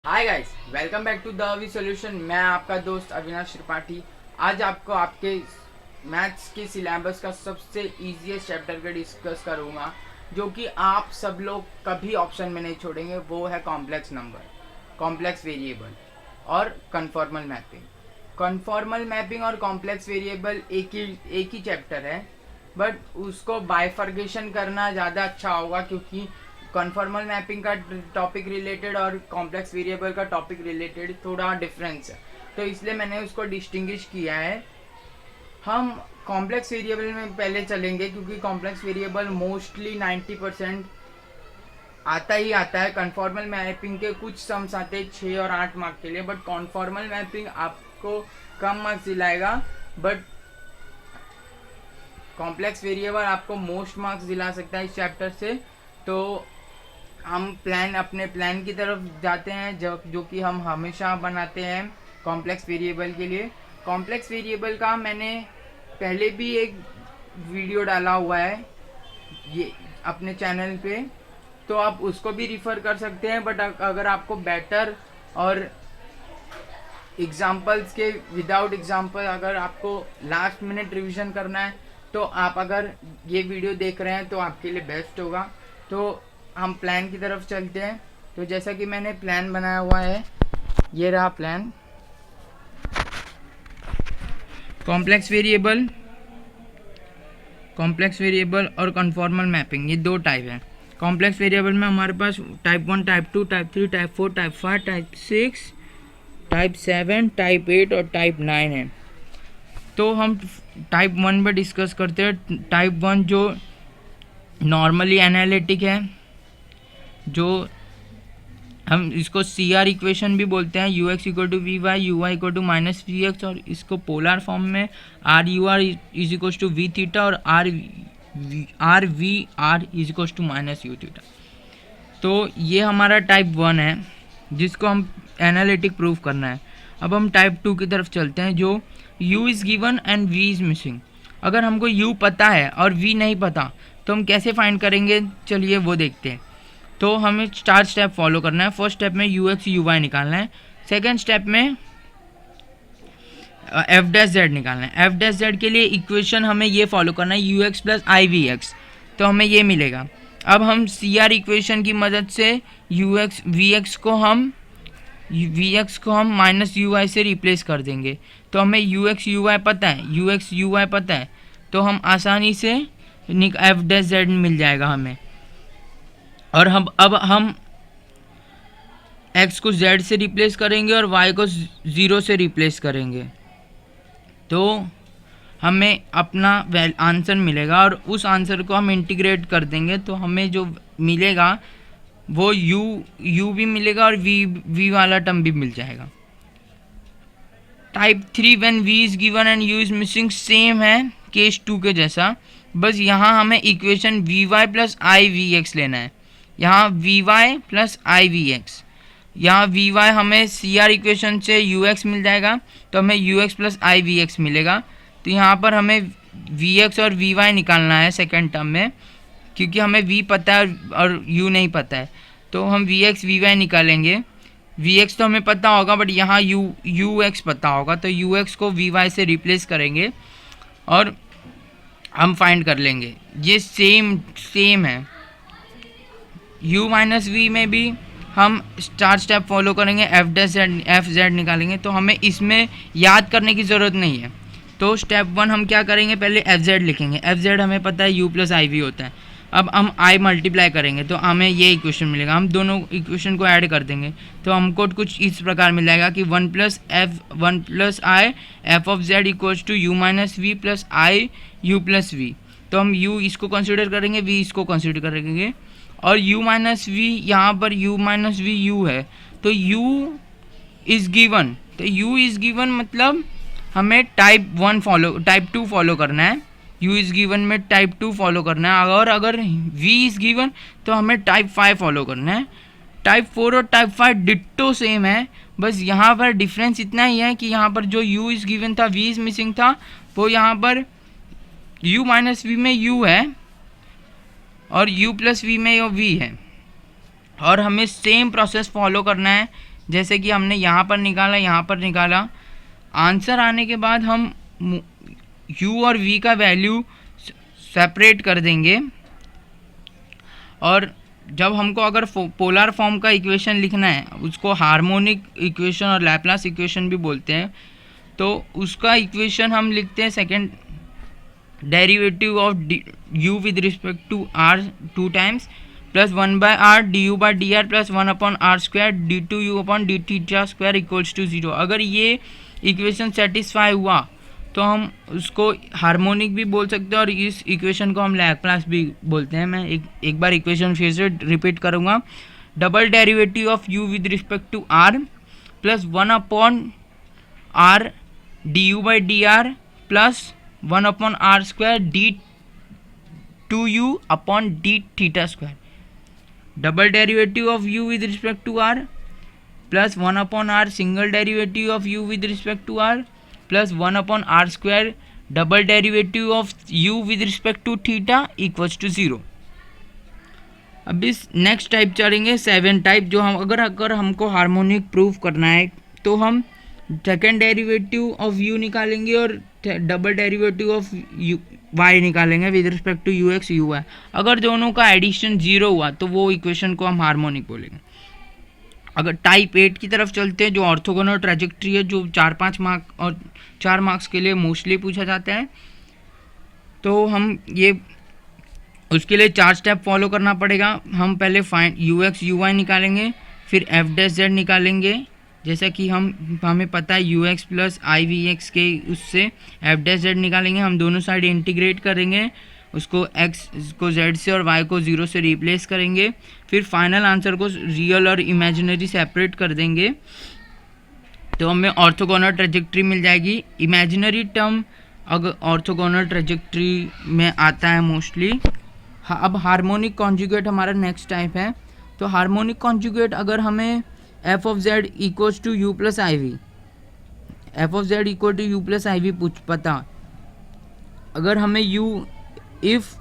Hi guys, welcome back to the V solution. मैं आपका दोस्त अविनाश त्रिपाठी। आज आपको आपके मैथ्स के सिलेबस का सबसे इजीएस्ट चैप्टर का डिस्कस करूंगा, जो कि आप सब लोग कभी ऑप्शन में नहीं छोड़ेंगे। वो है कॉम्प्लेक्स नंबर, कॉम्प्लेक्स वेरिएबल और कन्फॉर्मल मैपिंग। कन्फॉर्मल मैपिंग और कॉम्प्लेक्स वेरिएबल एक ही चैप्टर है, बट उसको बाइफर्गेशन करना ज़्यादा अच्छा होगा, क्योंकि कन्फॉर्मल मैपिंग का टॉपिक रिलेटेड और कॉम्प्लेक्स वेरिएबल का टॉपिक रिलेटेड थोड़ा डिफरेंस है, तो इसलिए मैंने उसको डिस्टिंग्विश किया है। हम कॉम्प्लेक्स वेरिएबल में पहले चलेंगे, क्योंकि कॉम्प्लेक्स वेरिएबल मोस्टली 90% आता ही आता है। कन्फॉर्मल मैपिंग के कुछ सम्स आते हैं 6 और 8 मार्क के लिए, बट कन्फॉर्मल मैपिंग आपको कम मार्क्स दिलाएगा, बट कॉम्प्लेक्स वेरिएबल आपको मोस्ट मार्क्स दिला सकता है इस चैप्टर से। तो हम अपने प्लान की तरफ जाते हैं, जो कि हम हमेशा बनाते हैं कॉम्प्लेक्स वेरिएबल के लिए। कॉम्प्लेक्स वेरिएबल का मैंने पहले भी एक वीडियो डाला हुआ है ये अपने चैनल पे, तो आप उसको भी रिफ़र कर सकते हैं। बट अगर आपको बेटर और एग्जाम्पल्स के विदाउट एग्जाम्पल अगर आपको लास्ट मिनट रिवीजन करना है, तो आप अगर ये वीडियो देख रहे हैं तो आपके लिए बेस्ट होगा। तो हम प्लान की तरफ चलते हैं। तो जैसा कि मैंने प्लान बनाया हुआ है, ये रहा प्लान। कॉम्प्लेक्स वेरिएबल और कन्फॉर्मल मैपिंग, ये दो टाइप है। कॉम्प्लेक्स वेरिएबल में हमारे पास type 1, type 2, type 3, type 4, type 5, type 6, type 7, type 8 और टाइप 9 है। तो हम टाइप 1 पे डिस्कस करते हैं। टाइप 1 जो नॉर्मली एनालिटिक है, जो हम इसको CR इक्वेशन भी बोलते हैं, UX equal to V Y, U Y equal to minus V X, और इसको पोलर फॉर्म में RUR is equal to V theta और RVR is equal to minus U theta. तो ये हमारा टाइप 1 है, जिसको हम एनालिटिक प्रूफ करना है। अब हम टाइप 2 की तरफ चलते हैं, जो U is given and V is missing. अगर हमको U पता है और V नहीं पता, तो हम कैसे फाइंड करेंगे, चलिए वो देखते हैं। तो हमें 4 स्टेप फॉलो करना है। फर्स्ट स्टेप में UX UY निकालना है। सेकेंड स्टेप में F' निकालना है। F' के लिए इक्वेशन हमें ये फॉलो करना है, UX प्लस IVX, तो हमें ये मिलेगा। अब हम CR इक्वेशन की मदद से VX को हम माइनस UI से रिप्लेस कर देंगे। तो हमें UX UY पता है, तो हम आसानी से F' मिल जाएगा हमें। और अब हम x को z से रिप्लेस करेंगे और y को 0 से रिप्लेस करेंगे, तो हमें अपना आंसर मिलेगा। और उस आंसर को हम इंटीग्रेट कर देंगे, तो हमें जो मिलेगा वो u भी मिलेगा और v वाला टर्म भी मिल जाएगा। Type 3 when v is given and u is missing, same है केस 2 के जैसा, बस यहाँ हमें इक्वेशन vy प्लस IVX लेना है। यहाँ vy प्लस IVX, यहाँ vy हमें CR इक्वेशन से UX मिल जाएगा, तो हमें UX प्लस IVX मिलेगा। तो यहाँ पर हमें VX और vy निकालना है सेकेंड टर्म में, क्योंकि हमें v पता है और u नहीं पता है, तो हम VX vy निकालेंगे। VX तो हमें पता होगा, बट यहाँ UX पता होगा, तो UX को vy से रिप्लेस करेंगे और हम फाइंड कर लेंगे। ये सेम है। u माइनस वी में भी हम 4 स्टेप फॉलो करेंगे, FZ निकालेंगे। तो हमें इसमें याद करने की ज़रूरत नहीं है। तो स्टेप 1 हम क्या करेंगे, पहले FZ लिखेंगे। FZ हमें पता है U प्लस IV होता है। अब हम I मल्टीप्लाई करेंगे, तो हमें ये इक्वेशन मिलेगा। हम दोनों इक्वेशन को ऐड कर देंगे, तो हमको कुछ इस प्रकार मिल जाएगा कि 1 plus I F of Z equals to U minus V plus I U plus V। तो हम U इसको कंसिडर करेंगे, V इसको कंसिडर करेंगे, और U माइनस V, यहाँ पर U माइनस V U है, तो U इज़ गिवन। तो U इज़ गिवन मतलब हमें टाइप 2 फॉलो करना है। U इज़ गिवन में टाइप 2 फॉलो करना है, और अगर V इज़ गिवन तो हमें टाइप 5 फॉलो करना है। टाइप 4 और टाइप 5 डिट्टो सेम है, बस यहाँ पर डिफरेंस इतना ही है कि यहाँ पर जो U इज़ गिवन था, V इज़ मिसिंग था, वो यहाँ पर U माइनस V में U है और U प्लस V में V है। और हमें सेम प्रोसेस फॉलो करना है जैसे कि हमने यहाँ पर निकाला, यहाँ पर निकाला। आंसर आने के बाद हम u और v का वैल्यू सेपरेट कर देंगे, और जब हमको अगर पोलर फॉर्म का इक्वेशन लिखना है, उसको हार्मोनिक इक्वेशन और लैप्लास इक्वेशन भी बोलते हैं, तो उसका इक्वेशन हम लिखते हैं second derivative of u with respect to r 2 times plus 1/r du/dr plus 1/r² d2u upon d theta square equals to 0। अगर ये इक्वेशन सेटिस्फाई हुआ तो हम उसको हार्मोनिक भी बोल सकते हैं और इस इक्वेशन को हम लैप्लास भी बोलते हैं। मैं एक बार इक्वेशन फिर से रिपीट करूँगा। Double derivative of u with respect to r plus 1/r du/dr plus 1/r² d2u upon d theta square. Double derivative of u with respect to r plus 1/r single derivative of u with respect to r plus 1/r² double derivative of u with respect to theta equals to 0। अब इस next type चलेंगे 7 type, जो हम अगर हमको harmonic proof करना है तो हम सेकेंड डेरिवेटिव ऑफ u निकालेंगे और डबल डेरिवेटिव ऑफ y निकालेंगे with respect to ux uy। अगर दोनों का एडिशन 0 हुआ तो वो इक्वेशन को हम हार्मोनिक बोलेंगे। अगर टाइप 8 की तरफ चलते हैं, जो ऑर्थोगोनल ट्रैजेक्टरी है, जो 4-5 मार्क और 4 मार्क्स के लिए मोस्टली पूछा जाता है, तो हम ये उसके लिए 4 स्टेप फॉलो करना पड़ेगा। हम पहले फाइंड ux uy निकालेंगे, फिर f' निकालेंगे, जैसा कि हमें पता है ux प्लस ivx के उससे f' निकालेंगे। हम दोनों साइड इंटीग्रेट करेंगे, उसको x को z से और y को 0 से रिप्लेस करेंगे, फिर फाइनल आंसर को रियल और इमेजिनरी सेपरेट कर देंगे, तो हमें ऑर्थोगोनल ट्रैजेक्टरी मिल जाएगी। इमेजिनरी टर्म अगर ऑर्थोगोनल ट्रैजेक्टरी में आता है मोस्टली। अब हार्मोनिक कॉन्जुगेट हमारा नेक्स्ट टाइप है। तो हार्मोनिक कॉन्जुगेट अगर हमें f of z equals to u plus I V, F of Z equal to u plus I V पता, अगर हमें u if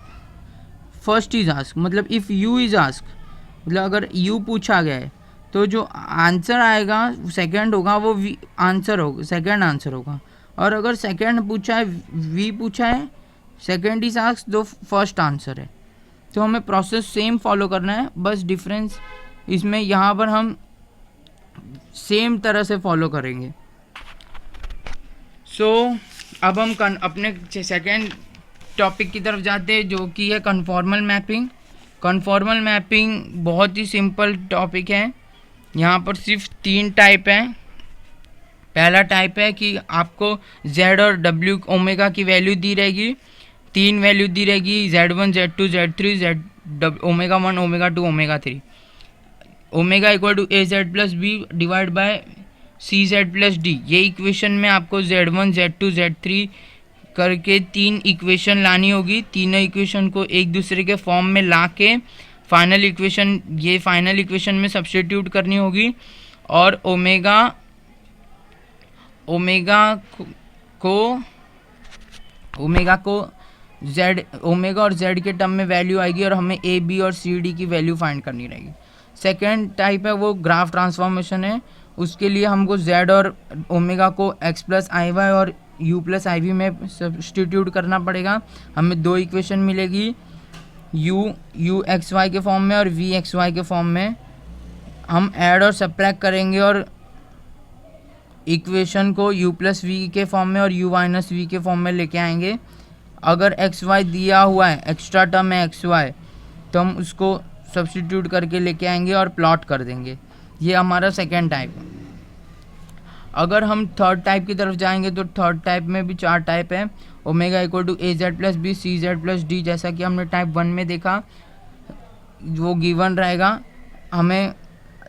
first is ask, मतलब इफ़ u इज आस्क, मतलब अगर u पूछा गया है तो जो आंसर आएगा सेकंड होगा वो आंसर होगा, सेकंड आंसर होगा। और अगर सेकंड पूछा है, v पूछा है, सेकंड इज आस्क तो फर्स्ट आंसर है। तो हमें प्रोसेस सेम फॉलो करना है, बस डिफरेंस इसमें यहाँ पर हम सेम तरह से फॉलो करेंगे। अब हम अपने सेकेंड टॉपिक की तरफ जाते हैं, जो कि है कन्फॉर्मल मैपिंग। कन्फॉर्मल मैपिंग बहुत ही सिंपल टॉपिक है। यहाँ पर सिर्फ 3 टाइप हैं। पहला टाइप है कि आपको z और w ओमेगा की वैल्यू दी रहेगी, 3 वैल्यू दी रहेगी, z1 z2 z3 omega 1 omega 2 omega 3, omega equal to a z plus b divide by c z plus d। ये इक्वेशन में आपको z1 z2 z3 करके 3 इक्वेशन लानी होगी। तीनों इक्वेशन को एक दूसरे के फॉर्म में ला के फाइनल इक्वेशन में सब्स्टिट्यूट करनी होगी, और ओमेगा और z के टर्म में वैल्यू आएगी, और हमें a b और c d की वैल्यू फाइंड करनी रहेगी। सेकेंड टाइप है वो ग्राफ ट्रांसफॉर्मेशन है। उसके लिए हमको z और ओमेगा को x प्लस आई वाई और u प्लस आई वी में सब्स्टिट्यूट करना पड़ेगा। हमें 2 इक्वेशन मिलेगी, u एक्स वाई के फॉर्म में और v एक्स वाई के फॉर्म में। हम ऐड और सब्ट्रैक्ट करेंगे और इक्वेशन को u प्लस वी के फॉर्म में और u माइनस वी के फॉर्म में लेके आएंगे। अगर एक्स वाई दिया हुआ है, एक्स्ट्रा टर्म है एक्स वाई, तो हम उसको सब्स्टिट्यूट करके लेके आएंगे और प्लॉट कर देंगे। ये हमारा सेकेंड टाइप है। अगर हम थर्ड टाइप की तरफ जाएंगे तो थर्ड टाइप में भी 4 टाइप है। Omega equal to A Z plus B C Z plus D, जैसा कि हमने टाइप 1 में देखा, वो गिवन रहेगा। हमें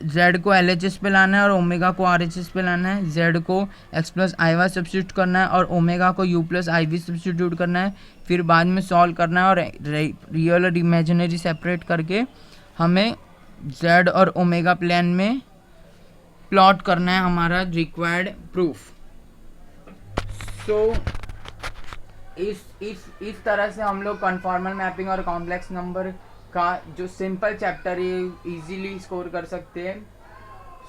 z को LHS पे लाना है और ओमेगा को RHS पे लाना है। z को x plus I Y substitute करना है और ओमेगा को u plus I V substitute करना है। फिर बाद में सॉल्व करना है और रियल और इमेजिनरी सेपरेट करके हमें z और ओमेगा प्लेन में प्लॉट करना है हमारा रिक्वायर्ड प्रूफ। इस तरह से हम लोग कन्फॉर्मल मैपिंग और कॉम्प्लेक्स नंबर का जो सिंपल चैप्टर है इजीली स्कोर कर सकते हैं।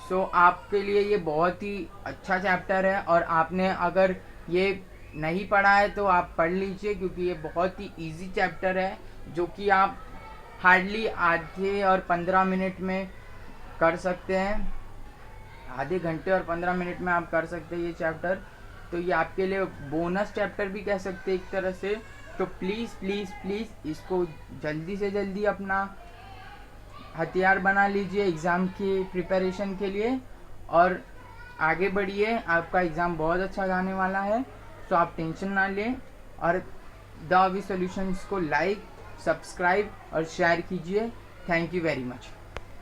सो आपके लिए ये बहुत ही अच्छा चैप्टर है, और आपने अगर ये नहीं पढ़ा है तो आप पढ़ लीजिए, क्योंकि ये बहुत ही इजी चैप्टर है जो कि आप हार्डली आधे और 15 मिनट में कर सकते हैं। आधे घंटे और 15 मिनट में आप कर सकते हैं ये चैप्टर। तो ये आपके लिए बोनस चैप्टर भी कह सकते हैं एक तरह से। तो प्लीज़ प्लीज़ प्लीज़ इसको जल्दी से जल्दी अपना हथियार बना लीजिए एग्ज़ाम की प्रिपरेशन के लिए, और आगे बढ़िए। आपका एग्ज़ाम बहुत अच्छा जाने वाला है, तो आप टेंशन ना लें। और द अवी सॉल्यूशंस को लाइक, सब्सक्राइब और शेयर कीजिए। Thank you very much.